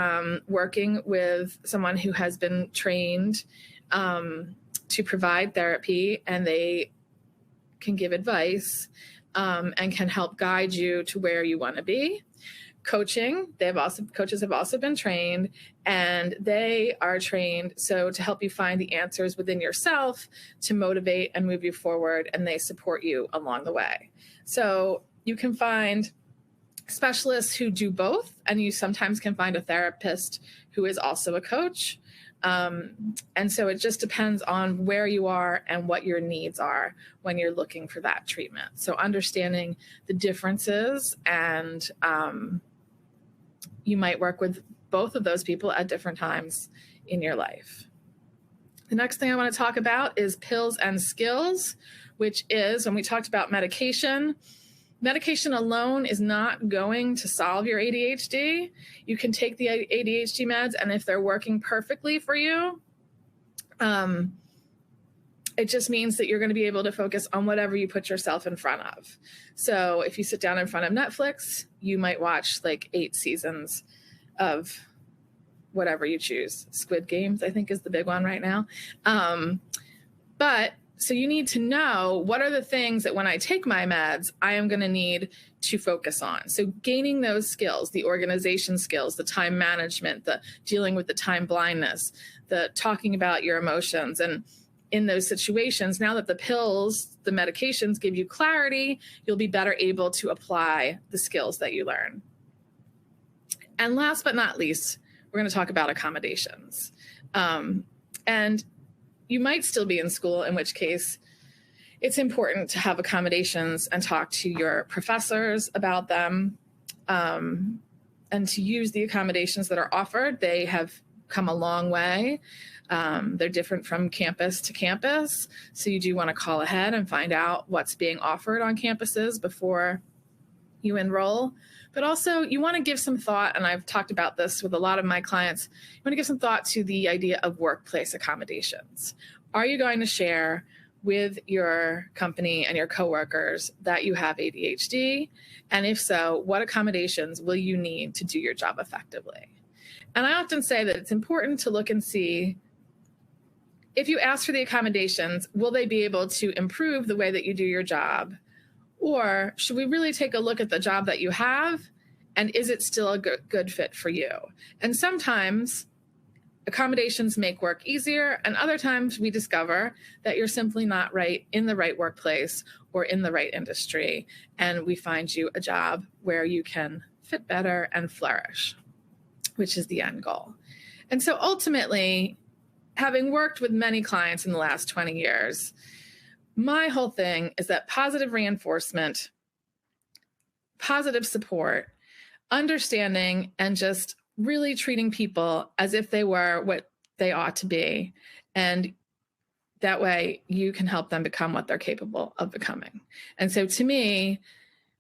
working with someone who has been trained to provide therapy, and they can give advice and can help guide you to where you want to be. Coaching, coaches have also been trained, and they are trained so to help you find the answers within yourself to motivate and move you forward, and they support you along the way. So you can find specialists who do both, and you sometimes can find a therapist who is also a coach. And so it just depends on where you are and what your needs are when you're looking for that treatment. So understanding the differences, and you might work with both of those people at different times in your life. The next thing I want to talk about is pills and skills, which is when we talked about medication. Medication alone is not going to solve your ADHD. You can take the ADHD meds, and if they're working perfectly for you, it just means that you're going to be able to focus on whatever you put yourself in front of. So if you sit down in front of Netflix, you might watch like 8 seasons of whatever you choose. Squid Games, I think, is the big one right now. So you need to know, what are the things that when I take my meds, I am going to need to focus on. So gaining those skills, the organization skills, the time management, the dealing with the time blindness, the talking about your emotions. And in those situations, now that the pills, the medications give you clarity, you'll be better able to apply the skills that you learn. And last but not least, we're going to talk about accommodations. And you might still be in school, in which case it's important to have accommodations and talk to your professors about them, and to use the accommodations that are offered. They have come a long way. They're different from campus to campus. So you do want to call ahead and find out what's being offered on campuses before you enroll. But also you want to give some thought, and I've talked about this with a lot of my clients, you want to give some thought to the idea of workplace accommodations. Are you going to share with your company and your coworkers that you have ADHD? And if so, what accommodations will you need to do your job effectively? And I often say that it's important to look and see, if you ask for the accommodations, will they be able to improve the way that you do your job? Or should we really take a look at the job that you have? And is it still a good fit for you? And sometimes accommodations make work easier, and other times we discover that you're simply not right in the right workplace or in the right industry, and we find you a job where you can fit better and flourish, which is the end goal. And so ultimately, having worked with many clients in the last 20 years, my whole thing is that positive reinforcement, positive support, understanding, and just really treating people as if they were what they ought to be. And that way you can help them become what they're capable of becoming. And so to me,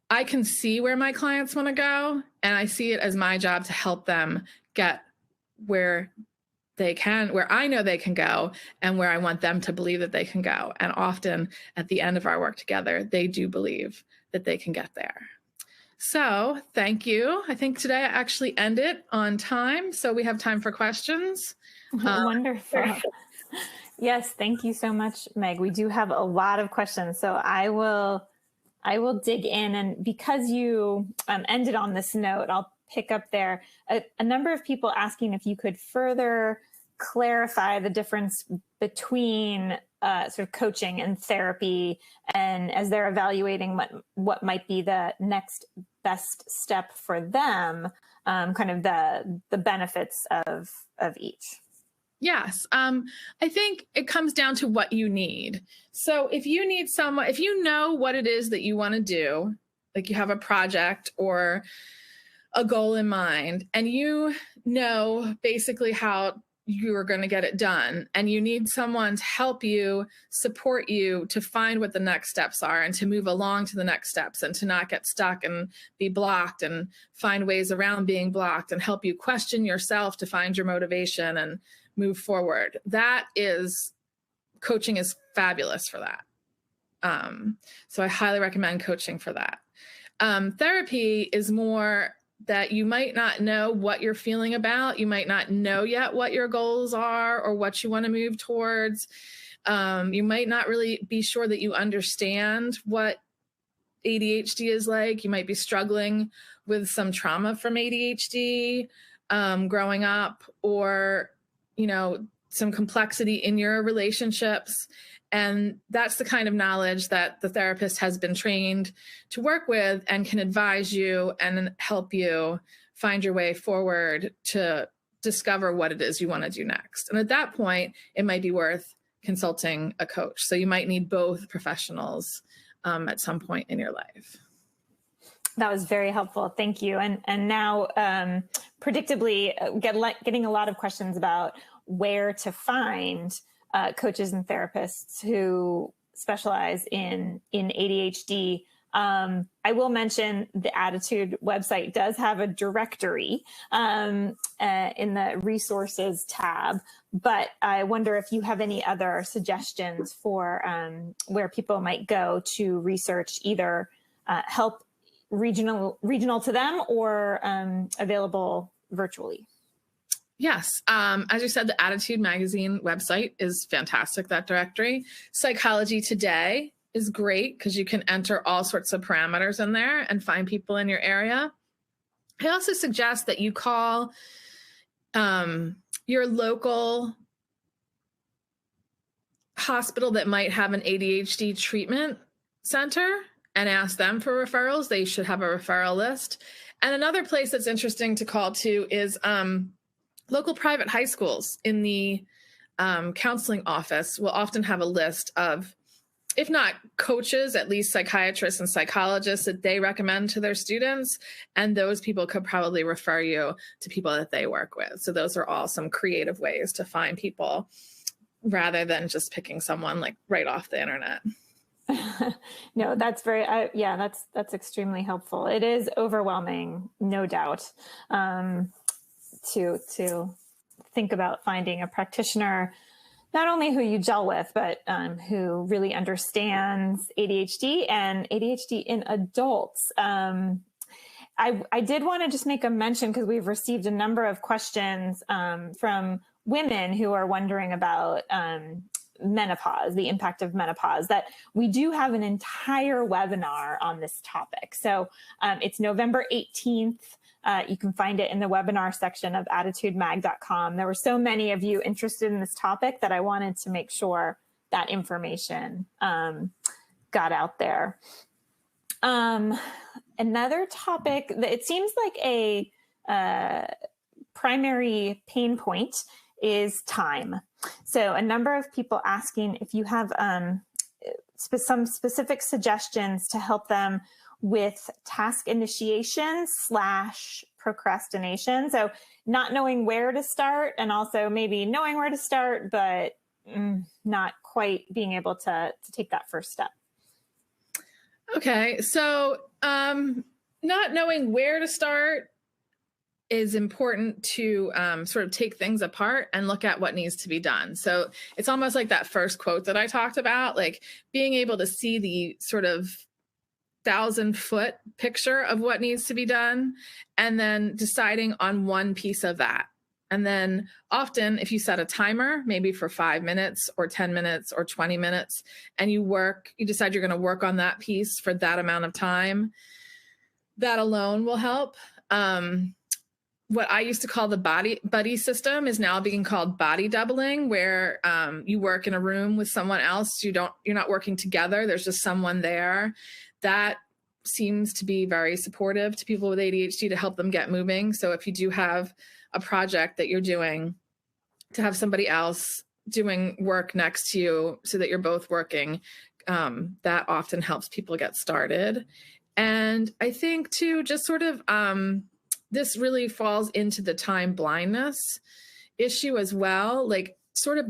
I can see where my clients want to go, and I see it as my job to help them get where they can, where I know they can go, and where I want them to believe that they can go. And often at the end of our work together, they do believe that they can get there. So thank you. I think today I actually ended on time, so we have time for questions. Wonderful. Yes, thank you so much, Meg. We do have a lot of questions, so I will dig in. And because you ended on this note, I'll pick up there. A number of people asking if you could further clarify the difference between sort of coaching and therapy, and as they're evaluating what might be the next best step for them, kind of the benefits of each. Yes. I think it comes down to what you need. So if you need someone, if you know what it is that you want to do, like you have a project or a goal in mind, and you know basically how you are going to get it done, and you need someone to help you, support you to find what the next steps are and to move along to the next steps and to not get stuck and be blocked and find ways around being blocked and help you question yourself to find your motivation and move forward. Coaching is fabulous for that. So I highly recommend coaching for that. Therapy is more that you might not know what you're feeling about. You might not know yet what your goals are or what you want to move towards. You might not really be sure that you understand what ADHD is like. You might be struggling with some trauma from ADHD growing up, or some complexity in your relationships. And that's the kind of knowledge that the therapist has been trained to work with and can advise you and help you find your way forward to discover what it is you want to do next. And at that point, it might be worth consulting a coach. So you might need both professionals at some point in your life. That was very helpful. Thank you. And now, predictably, getting a lot of questions about where to find coaches and therapists who specialize in ADHD. I will mention the Attitude website does have a directory in the resources tab, but I wonder if you have any other suggestions for where people might go to research either help regional to them or available virtually. Yes. As you said, the Attitude magazine website is fantastic, that directory. Psychology Today is great because you can enter all sorts of parameters in there and find people in your area. I also suggest that you call your local hospital that might have an ADHD treatment center and ask them for referrals. They should have a referral list. And another place that's interesting to call to is local private high schools. In the counseling office will often have a list of, if not coaches, at least psychiatrists and psychologists that they recommend to their students. And those people could probably refer you to people that they work with. So those are all some creative ways to find people rather than just picking someone like right off the internet. No, that's that's extremely helpful. It is overwhelming, no doubt, to think about finding a practitioner, not only who you gel with, but who really understands ADHD and ADHD in adults. I did want to just make a mention, because we've received a number of questions from women who are wondering about menopause, the impact of menopause, that we do have an entire webinar on this topic. So it's November 18th. You can find it in the webinar section of attitudemag.com. There were so many of you interested in this topic that I wanted to make sure that information got out there. Another topic that it seems like a primary pain point is time. So a number of people asking if you have some specific suggestions to help them with task initiation / procrastination. So not knowing where to start, and also maybe knowing where to start, but not quite being able to take that first step. Okay, so not knowing where to start is important to sort of take things apart and look at what needs to be done. So it's almost like that first quote that I talked about, like being able to see the sort of 1,000-foot picture of what needs to be done, and then deciding on one piece of that. And then often if you set a timer, maybe for 5 minutes or 10 minutes or 20 minutes, and you decide you're going to work on that piece for that amount of time, that alone will help. What I used to call the buddy system is now being called body doubling, where you work in a room with someone else. You're not working together. There's just someone there. That seems to be very supportive to people with ADHD to help them get moving. So if you do have a project that you're doing, to have somebody else doing work next to you so that you're both working, that often helps people get started. And I think too, just sort of, this really falls into the time blindness issue as well. Like sort of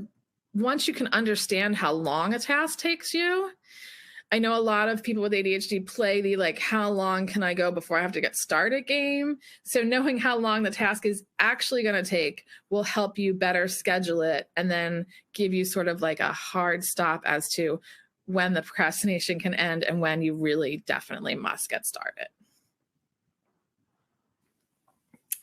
once you can understand how long a task takes you, I know a lot of people with ADHD play the like, how long can I go before I have to get started game? So knowing how long the task is actually going to take will help you better schedule it, and then give you sort of like a hard stop as to when the procrastination can end and when you really definitely must get started.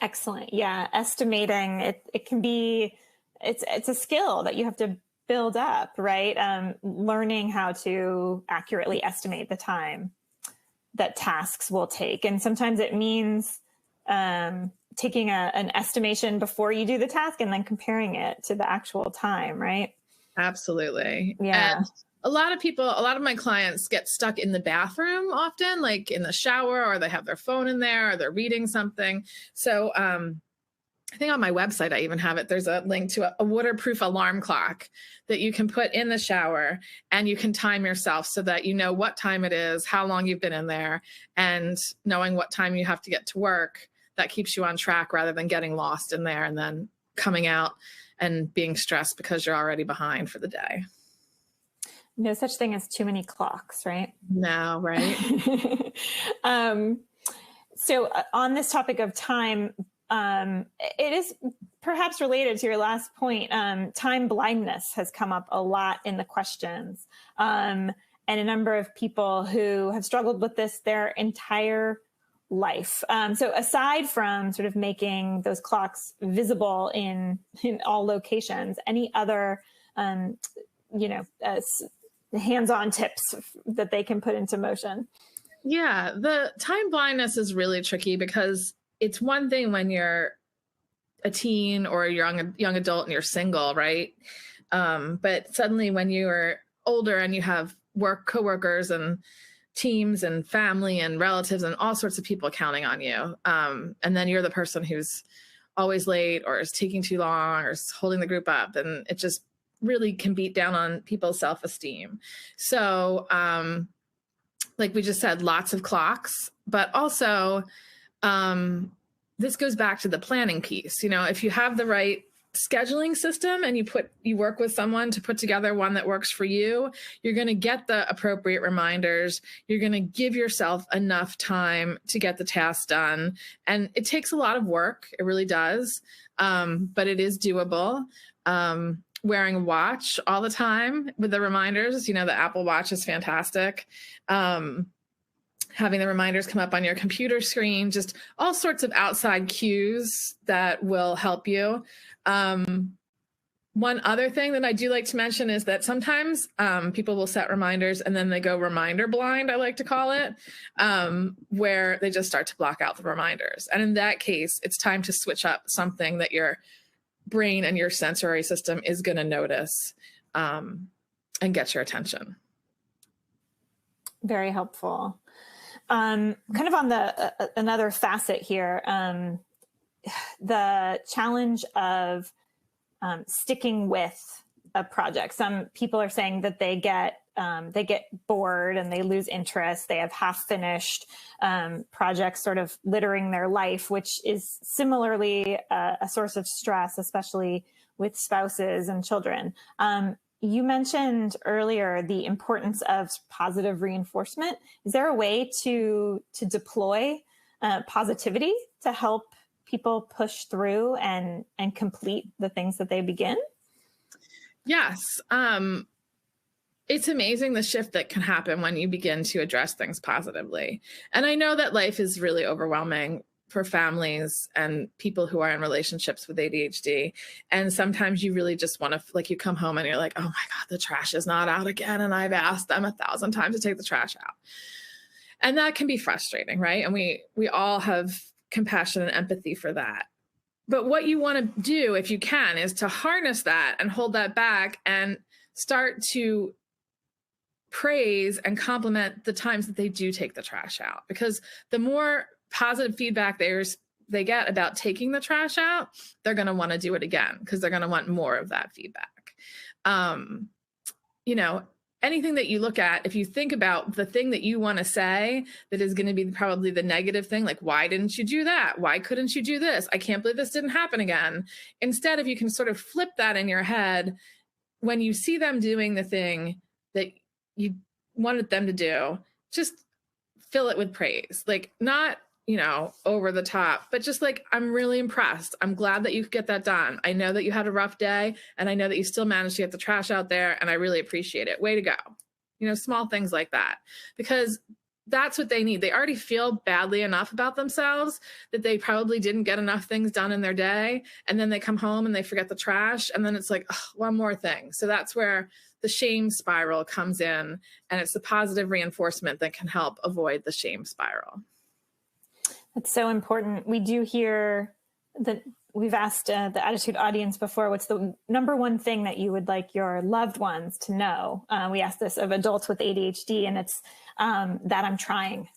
Excellent. Yeah. Estimating it can be, it's a skill that you have to build up, right? Learning how to accurately estimate the time that tasks will take. And sometimes it means taking an estimation before you do the task and then comparing it to the actual time, right? Absolutely. Yeah. And a lot of my clients get stuck in the bathroom often, like in the shower, or they have their phone in there, or they're reading something. So I think on my website, I even have it. There's a link to a waterproof alarm clock that you can put in the shower, and you can time yourself so that you know what time it is, how long you've been in there, and knowing what time you have to get to work. That keeps you on track rather than getting lost in there and then coming out and being stressed because you're already behind for the day. No such thing as too many clocks, right? No, right? So on this topic of time, it is perhaps related to your last point. Time blindness has come up a lot in the questions. And a number of people who have struggled with this their entire life. So aside from sort of making those clocks visible in all locations, any other, hands-on tips that they can put into motion? Yeah, the time blindness is really tricky because it's one thing when you're a teen or a young adult and you're single, right? But suddenly when you're older and you have coworkers and teams and family and relatives and all sorts of people counting on you, and then you're the person who's always late or is taking too long or is holding the group up, and it just really can beat down on people's self-esteem. So like we just said, lots of clocks, but also this goes back to the planning piece. If you have the right scheduling system and you work with someone to put together one that works for you, you're going to get the appropriate reminders. You're going to give yourself enough time to get the task done. And it takes a lot of work. It really does. But it is doable. Wearing a watch all the time with the reminders, the Apple Watch is fantastic. Having the reminders come up on your computer screen, just all sorts of outside cues that will help you. One other thing that I do like to mention is that sometimes people will set reminders and then they go reminder blind, I like to call it, where they just start to block out the reminders. And in that case, it's time to switch up something that your brain and your sensory system is going to notice and get your attention. Very helpful. Kind of on the another facet here, the challenge of sticking with a project. Some people are saying that they get bored and they lose interest. They have half-finished projects sort of littering their life, which is similarly a source of stress, especially with spouses and children. You mentioned earlier the importance of positive reinforcement. Is there a way to deploy positivity to help people push through and complete the things that they begin? Yes. It's amazing the shift that can happen when you begin to address things positively. And I know that life is really overwhelming for families and people who are in relationships with ADHD. And sometimes you really just want to, like, you come home and you're like, oh my God, the trash is not out again. And I've asked them 1,000 times to take the trash out. And that can be frustrating, right? And we all have compassion and empathy for that. But what you want to do, if you can, is to harness that and hold that back and start to praise and compliment the times that they do take the trash out. Because the more positive feedback they get about taking the trash out, they're going to want to do it again because they're going to want more of that feedback. Anything that you look at, if you think about the thing that you want to say that is going to be probably the negative thing, like, why didn't you do that? Why couldn't you do this? I can't believe this didn't happen again. Instead, if you can sort of flip that in your head, when you see them doing the thing that you wanted them to do, just fill it with praise. Like, not, over the top, but just like, I'm really impressed. I'm glad that you could get that done. I know that you had a rough day and I know that you still managed to get the trash out there and I really appreciate it. Way to go. Small things like that, because that's what they need. They already feel badly enough about themselves that they probably didn't get enough things done in their day. And then they come home and they forget the trash. And then it's like, oh, one more thing. So that's where the shame spiral comes in, and it's the positive reinforcement that can help avoid the shame spiral. That's so important. We do hear that we've asked the Attitude audience before, what's the number one thing that you would like your loved ones to know? We asked this of adults with ADHD, and it's that I'm trying.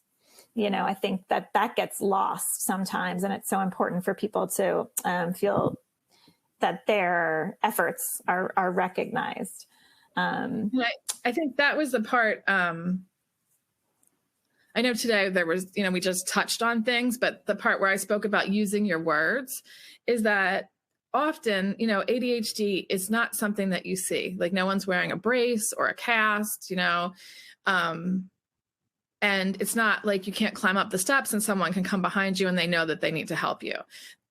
I think that gets lost sometimes, and it's so important for people to feel that their efforts are recognized. I think that was the part. I know today there was, we just touched on things, but the part where I spoke about using your words is that often, ADHD is not something that you see. Like, no one's wearing a brace or a cast, and it's not like you can't climb up the steps and someone can come behind you and they know that they need to help you.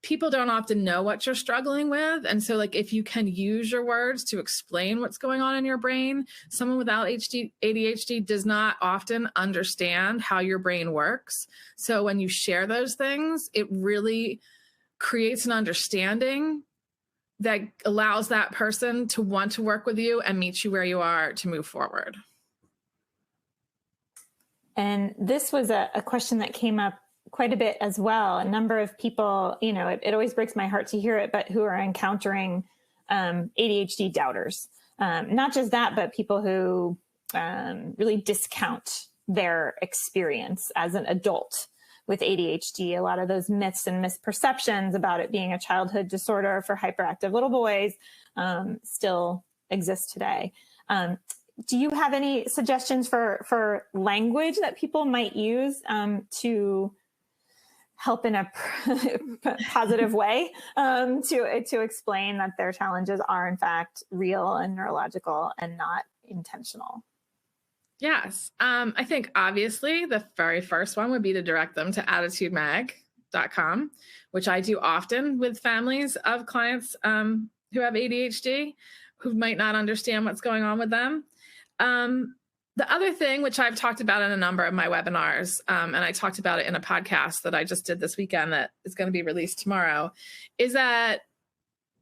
People don't often know what you're struggling with. And so, like, if you can use your words to explain what's going on in your brain, someone without ADHD does not often understand how your brain works. So when you share those things, it really creates an understanding that allows that person to want to work with you and meet you where you are to move forward. And this was a question that came up quite a bit as well. A number of people, it always breaks my heart to hear it, but who are encountering ADHD doubters. Not just that, but people who really discount their experience as an adult with ADHD. A lot of those myths and misperceptions about it being a childhood disorder for hyperactive little boys still exist today. Do you have any suggestions for language that people might use to help in a positive way to explain that their challenges are in fact real and neurological and not intentional? Yes. I think obviously the very first one would be to direct them to attitudemag.com, which I do often with families of clients who have ADHD, who might not understand what's going on with them. The other thing, which I've talked about in a number of my webinars, and I talked about it in a podcast that I just did this weekend that is going to be released tomorrow, is that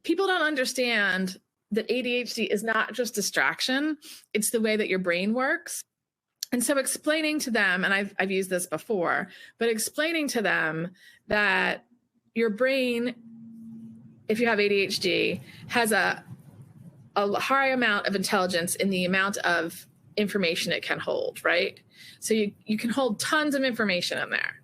people don't understand that ADHD is not just distraction, it's the way that your brain works. And so explaining to them, and I've used this before, but explaining to them that your brain, if you have ADHD, has a high amount of intelligence in the amount of information it can hold, right? So you can hold tons of information in there.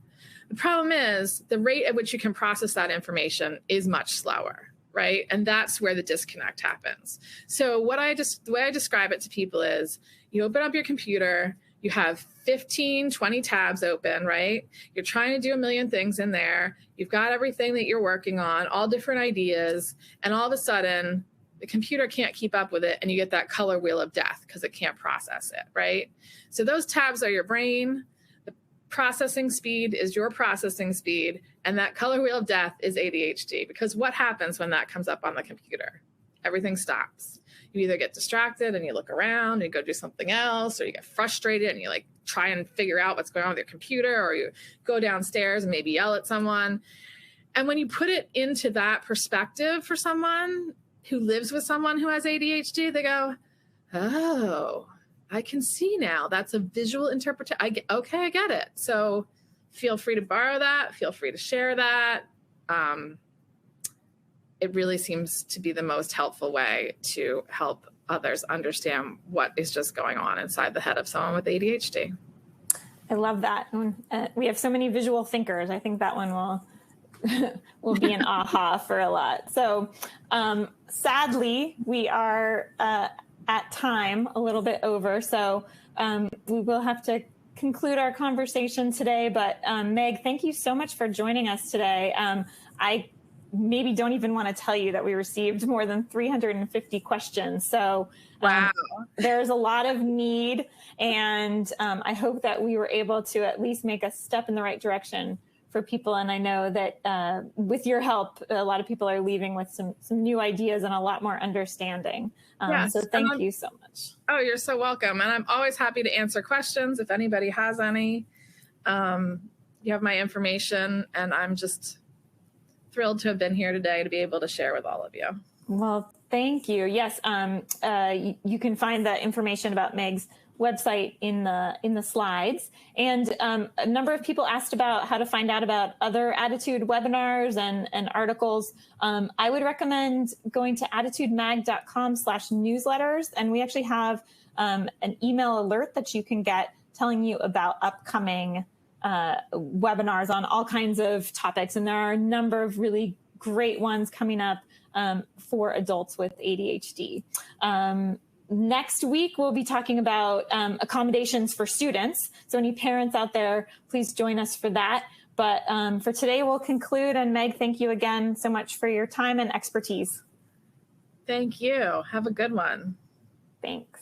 The problem is the rate at which you can process that information is much slower, right? And that's where the disconnect happens. So the way I describe it to people is you open up your computer, you have 15, 20 tabs open, right? You're trying to do a million things in there. You've got everything that you're working on, all different ideas. And all of a sudden, the computer can't keep up with it. And you get that color wheel of death because it can't process it, right? So those tabs are your brain. The processing speed is your processing speed. And that color wheel of death is ADHD. Because what happens when that comes up on the computer? Everything stops. You either get distracted and you look around and you go do something else, or you get frustrated and you like try and figure out what's going on with your computer, or you go downstairs and maybe yell at someone. And when you put it into that perspective for someone who lives with someone who has ADHD, they go, oh, I can see now. That's a visual interpretation. Okay, I get it. So feel free to borrow that. Feel free to share that. It really seems to be the most helpful way to help others understand what is just going on inside the head of someone with ADHD. I love that. We have so many visual thinkers. I think that one will be an aha for a lot. So sadly, we are at time a little bit over. So we will have to conclude our conversation today. But Meg, thank you so much for joining us today. I maybe don't even want to tell you that we received more than 350 questions. So wow. There's a lot of need. And I hope that we were able to at least make a step in the right direction for people. And I know that with your help, a lot of people are leaving with some new ideas and a lot more understanding. Yes, so thank you so much. Oh, you're so welcome. And I'm always happy to answer questions if anybody has any. You have my information, and I'm just thrilled to have been here today to be able to share with all of you. Well, thank you. Yes, you can find the information about Meg's website in the slides. And a number of people asked about how to find out about other Attitude webinars and articles. I would recommend going to attitudemag.com/newsletters. And we actually have an email alert that you can get telling you about upcoming webinars on all kinds of topics. And there are a number of really great ones coming up for adults with ADHD. Next week, we'll be talking about accommodations for students. So any parents out there, please join us for that. But for today, we'll conclude. And Meg, thank you again so much for your time and expertise. Thank you. Have a good one. Thanks.